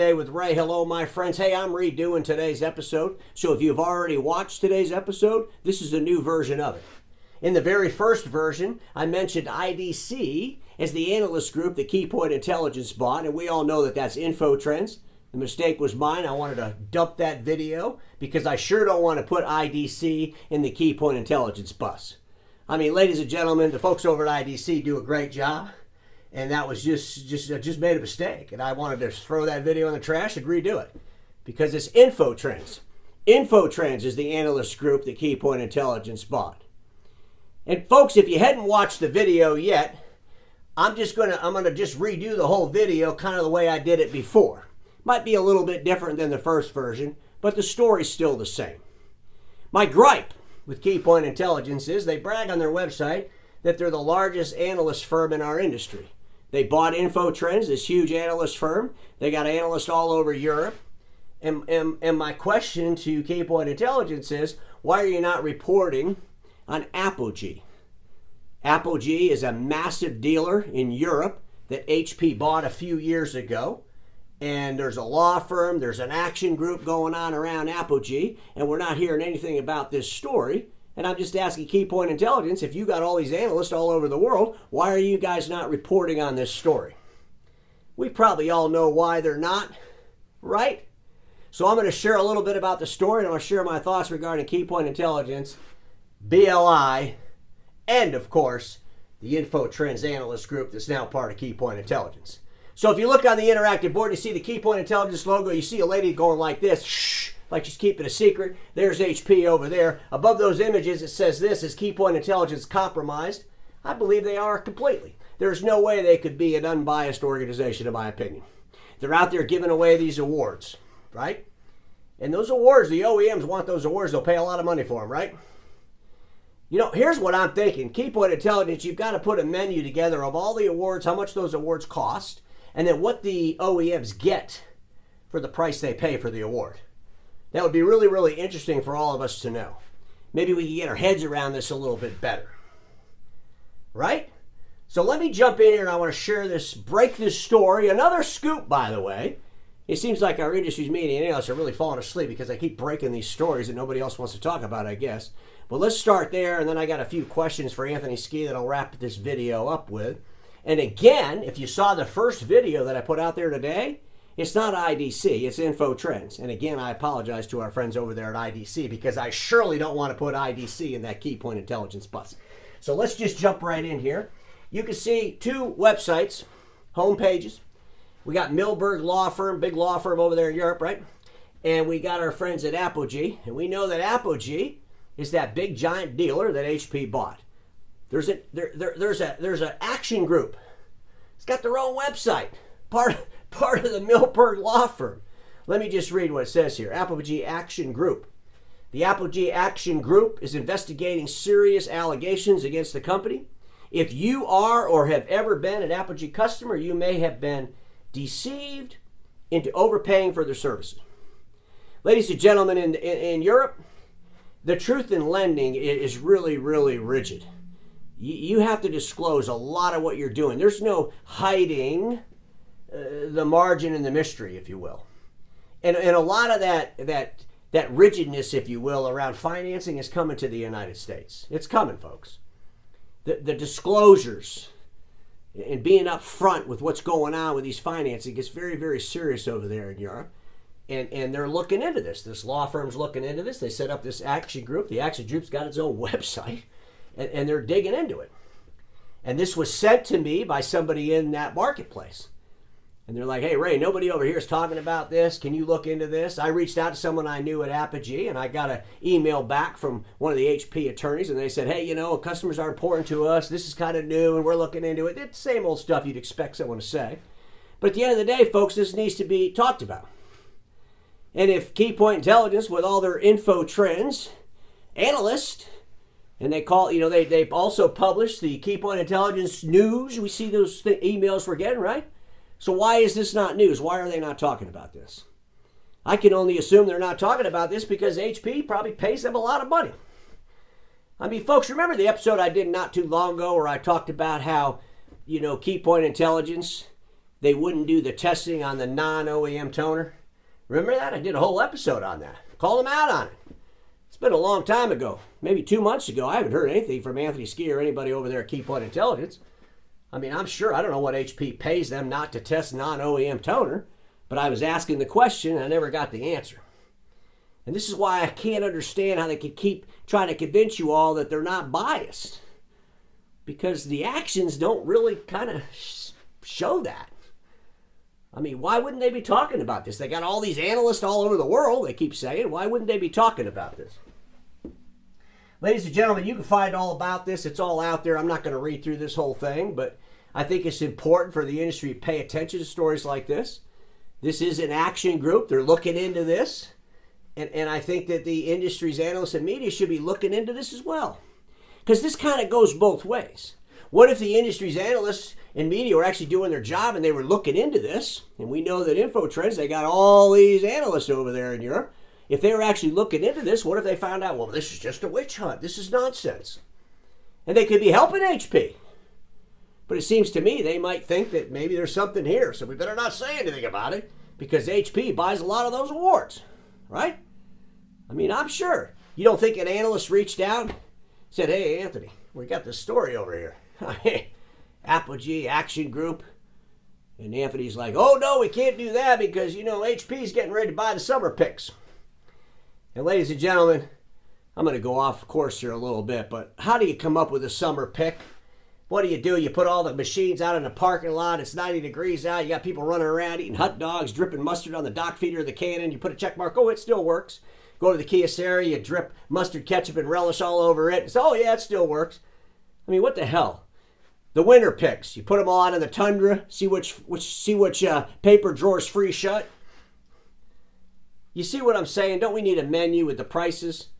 Today with Ray. Hello, my friends. Hey, I'm redoing today's episode. So if you've already watched today's episode, this is a new version of it. In the very first version, I mentioned IDC as the analyst group that Keypoint Intelligence bought, and we all know that that's InfoTrends. The mistake was mine. I wanted to dump that video because I sure don't want to put IDC in the Keypoint Intelligence bus. I mean, ladies and gentlemen, the folks over at IDC do a great job. And that was just made a mistake. And I wanted to throw that video in the trash and redo it. Because it's InfoTrends. InfoTrends is the analyst group that Keypoint Intelligence bought. And folks, if you hadn't watched the video yet, I'm gonna just redo the whole video kind of the way I did it before. Might be a little bit different than the first version, but the story's still the same. My gripe with Keypoint Intelligence is they brag on their website that they're the largest analyst firm in our industry. They bought InfoTrends, this huge analyst firm. They got analysts all over Europe. And my question to Keypoint Intelligence is, why are you not reporting on Apogee? Apogee is a massive dealer in Europe that HP bought a few years ago. And there's a law firm, there's an action group going on around Apogee, and we're not hearing anything about this story. And I'm just asking Keypoint Intelligence, if you got all these analysts all over the world, why are you guys not reporting on this story? We probably all know why they're not, right? So I'm going to share a little bit about the story, and I'm going to share my thoughts regarding Keypoint Intelligence, BLI, and of course, the InfoTrends analyst group that's now part of Keypoint Intelligence. So if you look on the interactive board, you see the Keypoint Intelligence logo, you see a lady going like this, shh, like she's keeping a secret. There's HP over there. Above those images, it says this, is Keypoint Intelligence compromised? I believe they are completely. There's no way they could be an unbiased organization, in my opinion. They're out there giving away these awards, right? And those awards, the OEMs want those awards. They'll pay a lot of money for them, right? You know, here's what I'm thinking. Keypoint Intelligence, you've got to put a menu together of all the awards, how much those awards cost, and then what the OEMs get for the price they pay for the award. That would be really, really interesting for all of us to know. Maybe we can get our heads around this a little bit better. Right? So let me jump in here and I want to share this, break this story. Another scoop, by the way. It seems like our industry's media analysts are really falling asleep because I keep breaking these stories that nobody else wants to talk about, I guess. But let's start there, and then I got a few questions for Anthony Ski that I'll wrap this video up with. And again, if you saw the first video that I put out there today, it's not IDC, it's InfoTrends. And again, I apologize to our friends over there at IDC because I surely don't want to put IDC in that Keypoint Intelligence bus. So let's just jump right in here. You can see two websites, home pages. We got Milberg Law Firm, big law firm over there in Europe, right? And we got our friends at Apogee. And we know that Apogee is that big giant dealer that HP bought. There's an action group. It's got their own website. Part of the Milberg Law Firm. Let me just read what it says here. Apogee Action Group. The Apogee Action Group is investigating serious allegations against the company. If you are or have ever been an Apogee customer, you may have been deceived into overpaying for their services. Ladies and gentlemen, in Europe, the truth in lending is really, really rigid. You have to disclose a lot of what you're doing. There's no hiding the margin and the mystery, if you will. And a lot of that rigidness, if you will, around financing is coming to the United States. It's coming, folks. The disclosures and being up front with what's going on with these financing is very, very serious over there in Europe. And they're looking into this. This law firm's looking into this. They set up this action group. The action group's got its own website, and they're digging into it. And this was sent to me by somebody in that marketplace. And they're like, hey, Ray, nobody over here is talking about this. Can you look into this? I reached out to someone I knew at Apogee, and I got an email back from one of the HP attorneys, and they said, hey, you know, customers are important to us. This is kind of new, and we're looking into it. It's the same old stuff you'd expect someone to say. But at the end of the day, folks, this needs to be talked about. And if Keypoint Intelligence, with all their InfoTrends analysts, and they call, you know, they also publish the Keypoint Intelligence news. We see those emails we're getting, right? So why is this not news? Why are they not talking about this? I can only assume they're not talking about this because HP probably pays them a lot of money. I mean, folks, remember the episode I did not too long ago where I talked about how, you know, Keypoint Intelligence they wouldn't do the testing on the non-OEM toner? Remember that? I did a whole episode on that. Call them out on it. It's been a long time ago, maybe 2 months ago. I haven't heard anything from Anthony Ski or anybody over there at Keypoint Intelligence. I mean, I'm sure, I don't know what HP pays them not to test non-OEM toner, but I was asking the question and I never got the answer. And this is why I can't understand how they can keep trying to convince you all that they're not biased. Because the actions don't really kind of show that. I mean, why wouldn't they be talking about this? They got all these analysts all over the world, they keep saying. Why wouldn't they be talking about this? Ladies and gentlemen, you can find all about this. It's all out there. I'm not going to read through this whole thing, but I think it's important for the industry to pay attention to stories like this. This is an action group. They're looking into this. And I think that the industry's analysts and media should be looking into this as well. Because this kind of goes both ways. What if the industry's analysts and media were actually doing their job and they were looking into this? And we know that InfoTrends, they got all these analysts over there in Europe. If they were actually looking into this, what if they found out, well, this is just a witch hunt. This is nonsense. And they could be helping HP. But it seems to me they might think that maybe there's something here, so we better not say anything about it because HP buys a lot of those awards, right? I mean, I'm sure. You don't think an analyst reached out, said, hey, Anthony, we got this story over here. Apogee Action Group. And Anthony's like, oh, no, we can't do that because, HP's getting ready to buy the summer picks. And ladies and gentlemen, I'm going to go off course here a little bit, but how do you come up with a summer pick? What do? You put all the machines out in the parking lot. It's 90 degrees out. You got people running around eating hot dogs, dripping mustard on the dock feeder of the cannon. You put a check mark. Oh, it still works. Go to the Kyocera. You drip mustard, ketchup, and relish all over it. Oh, yeah, it still works. I mean, what the hell? The winter picks. You put them all out in the tundra. See which paper drawers free shut. You see what I'm saying? Don't we need a menu with the prices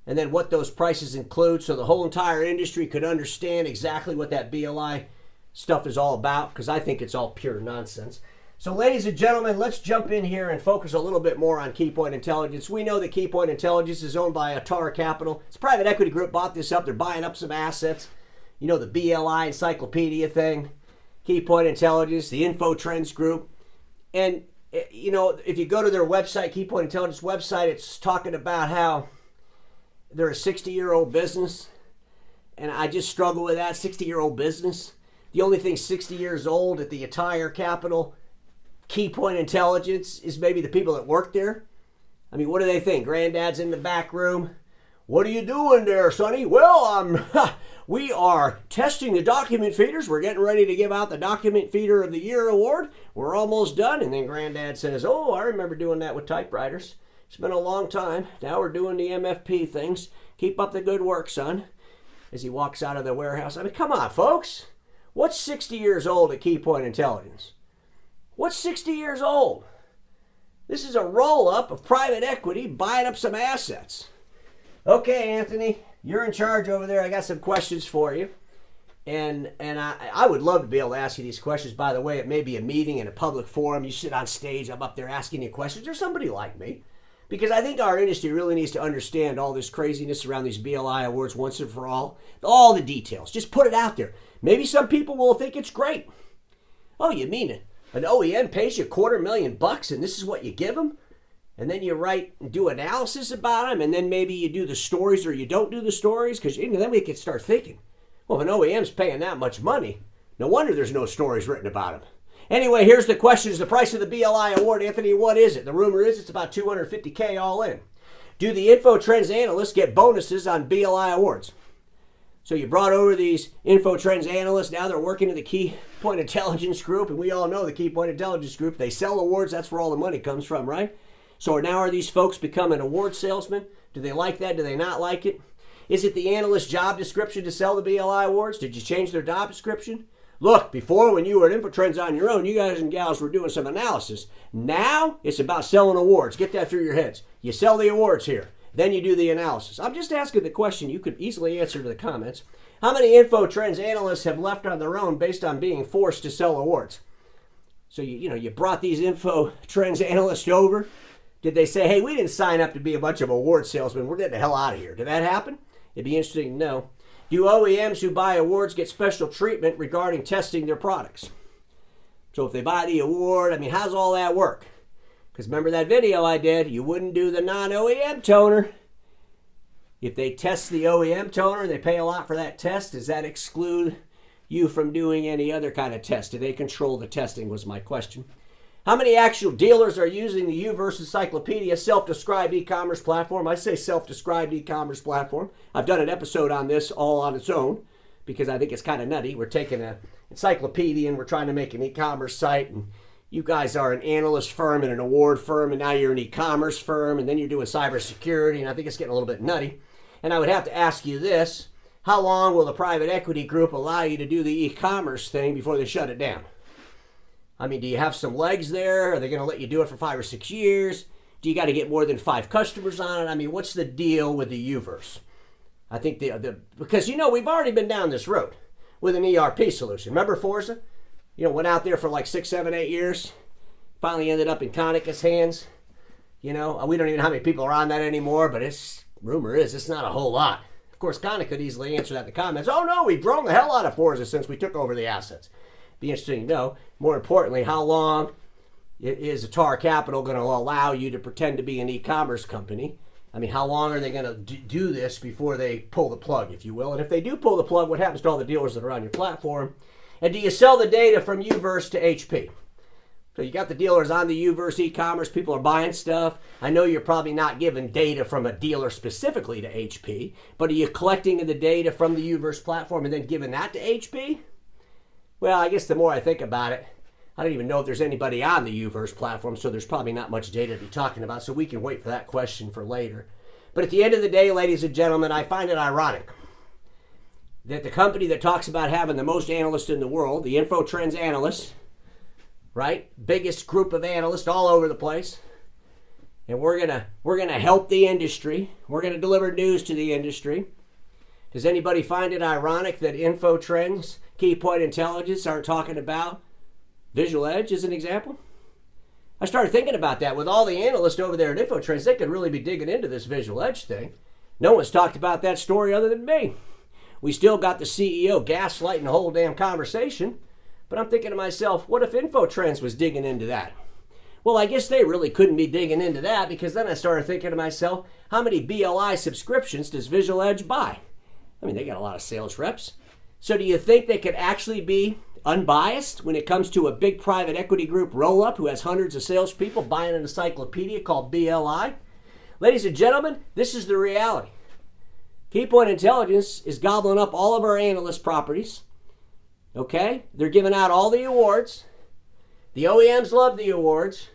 and then what those prices include so the whole entire industry could understand exactly what that BLI stuff is all about? Because I think it's all pure nonsense. So ladies and gentlemen, let's jump in here and focus a little bit more on Keypoint Intelligence. We know that Keypoint Intelligence is owned by Atara Capital. It's a private equity group, bought this up. They're buying up some assets. You know, the BLI encyclopedia thing, Keypoint Intelligence, the InfoTrends group. And if you go to their website, Keypoint Intelligence website, it's talking about how they're a 60-year-old business. And I just struggle with that, 60-year-old business. The only thing 60 years old at the Atara Capital, Keypoint Intelligence, is maybe the people that work there. I mean, what do they think? Granddad's in the back room. What are you doing there, Sonny? Well, we are testing the document feeders. We're getting ready to give out the Document Feeder of the Year award. We're almost done. And then Granddad says, oh, I remember doing that with typewriters. It's been a long time. Now we're doing the MFP things. Keep up the good work, son. As he walks out of the warehouse. I mean, come on, folks. What's 60 years old at Keypoint Intelligence? What's 60 years old? This is a roll-up of private equity buying up some assets. Okay, Anthony, you're in charge over there. I got some questions for you. And I would love to be able to ask you these questions. By the way, it may be a meeting in a public forum. You sit on stage. I'm up there asking you questions. Or somebody like me. Because I think our industry really needs to understand all this craziness around these BLI awards once and for all. All the details. Just put it out there. Maybe some people will think it's great. Oh, you mean it? An OEM pays you $250,000 and this is what you give them? And then you write and do analysis about them, and then maybe you do the stories or you don't do the stories, because then we can start thinking, well, if an OEM's paying that much money, no wonder there's no stories written about them. Anyway, here's the question. Is the price of the BLI award, Anthony, what is it? The rumor is it's about $250K all in. Do the InfoTrends analysts get bonuses on BLI awards? So you brought over these InfoTrends analysts. Now they're working in the Keypoint Intelligence group, and we all know the Keypoint Intelligence group. They sell awards. That's where all the money comes from, right? So now are these folks becoming award salesmen? Do they like that? Do they not like it? Is it the analyst job description to sell the BLI awards? Did you change their job description? Look, before when you were at InfoTrends on your own, you guys and gals were doing some analysis. Now it's about selling awards. Get that through your heads. You sell the awards here. Then you do the analysis. I'm just asking the question you could easily answer to the comments. How many InfoTrends analysts have left on their own based on being forced to sell awards? So you brought these InfoTrends analysts over. Did they say, hey, we didn't sign up to be a bunch of award salesmen. We're getting the hell out of here. Did that happen? It'd be interesting to know. Do OEMs who buy awards get special treatment regarding testing their products? So if they buy the award, I mean, how's all that work? Because remember that video I did, you wouldn't do the non-OEM toner. If they test the OEM toner, they pay a lot for that test, does that exclude you from doing any other kind of test? Do they control the testing was my question. How many actual dealers are using the Uverse Encyclopedia self-described e-commerce platform? I say self-described e-commerce platform. I've done an episode on this all on its own because I think it's kind of nutty. We're taking an encyclopedia and we're trying to make an e-commerce site, and you guys are an analyst firm and an award firm, and now you're an e-commerce firm, and then you're doing cybersecurity, and I think it's getting a little bit nutty. And I would have to ask you this: how long will the private equity group allow you to do the e-commerce thing before they shut it down? I mean, do you have some legs there? Are they going to let you do it for 5 or 6 years? Do you got to get more than 5 customers on it? I mean, what's the deal with the Uverse? I think because, you know, we've already been down this road with an ERP solution. Remember Forza? You know, went out there for like 6, 7, 8 years. Finally ended up in Konicka's hands. You know, we don't even know how many people are on that anymore, but rumor is it's not a whole lot. Of course, Konica could easily answer that in the comments. Oh no, we've grown the hell out of Forza since we took over the assets. Be interesting to know. More importantly, how long is Atar Capital going to allow you to pretend to be an e-commerce company? I mean, how long are they going to do this before they pull the plug, if you will? And if they do pull the plug, what happens to all the dealers that are on your platform? And do you sell the data from Uverse to HP? So you got the dealers on the Uverse e-commerce. People are buying stuff. I know you're probably not giving data from a dealer specifically to HP, but are you collecting the data from the Uverse platform and then giving that to HP? Well, I guess the more I think about it, I don't even know if there's anybody on the Uverse platform, so there's probably not much data to be talking about, so we can wait for that question for later. But at the end of the day, ladies and gentlemen, I find it ironic that the company that talks about having the most analysts in the world, the InfoTrends analysts, right? Biggest group of analysts all over the place. And we're gonna help the industry. We're gonna deliver news to the industry. Does anybody find it ironic that InfoTrends, Keypoint Intelligence aren't talking about Visual Edge as an example? I started thinking about that. With all the analysts over there at InfoTrends, they could really be digging into this Visual Edge thing. No one's talked about that story other than me. We still got the CEO gaslighting the whole damn conversation. But I'm thinking to myself, what if InfoTrends was digging into that? Well, I guess they really couldn't be digging into that, because then I started thinking to myself, how many BLI subscriptions does Visual Edge buy? I mean, they got a lot of sales reps. So do you think they could actually be unbiased when it comes to a big private equity group roll-up who has hundreds of salespeople buying an encyclopedia called BLI? Ladies and gentlemen, this is the reality. Keypoint Intelligence is gobbling up all of our analyst properties. Okay? They're giving out all the awards. The OEMs love the awards.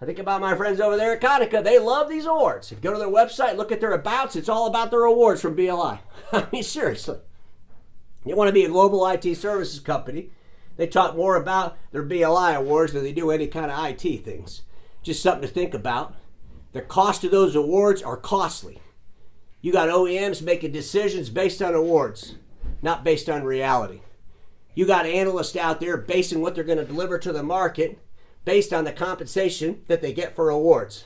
I think about my friends over there at Konica. They love these awards. If you go to their website, look at their abouts, it's all about their awards from BLI. I mean, seriously. You want to be a global IT services company, they talk more about their BLI awards than they do any kind of IT things. Just something to think about. The cost of those awards are costly. You got OEMs making decisions based on awards, not based on reality. You got analysts out there basing what they're going to deliver to the market based on the compensation that they get for awards.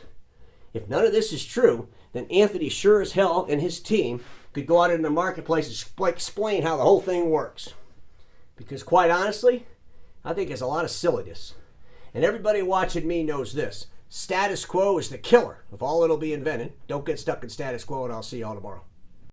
If none of this is true, then Anthony sure as hell and his team could go out in the marketplace and explain how the whole thing works. Because quite honestly, I think it's a lot of silliness. And everybody watching me knows this. Status quo is the killer of all that'll be invented. Don't get stuck in status quo, and I'll see you all tomorrow.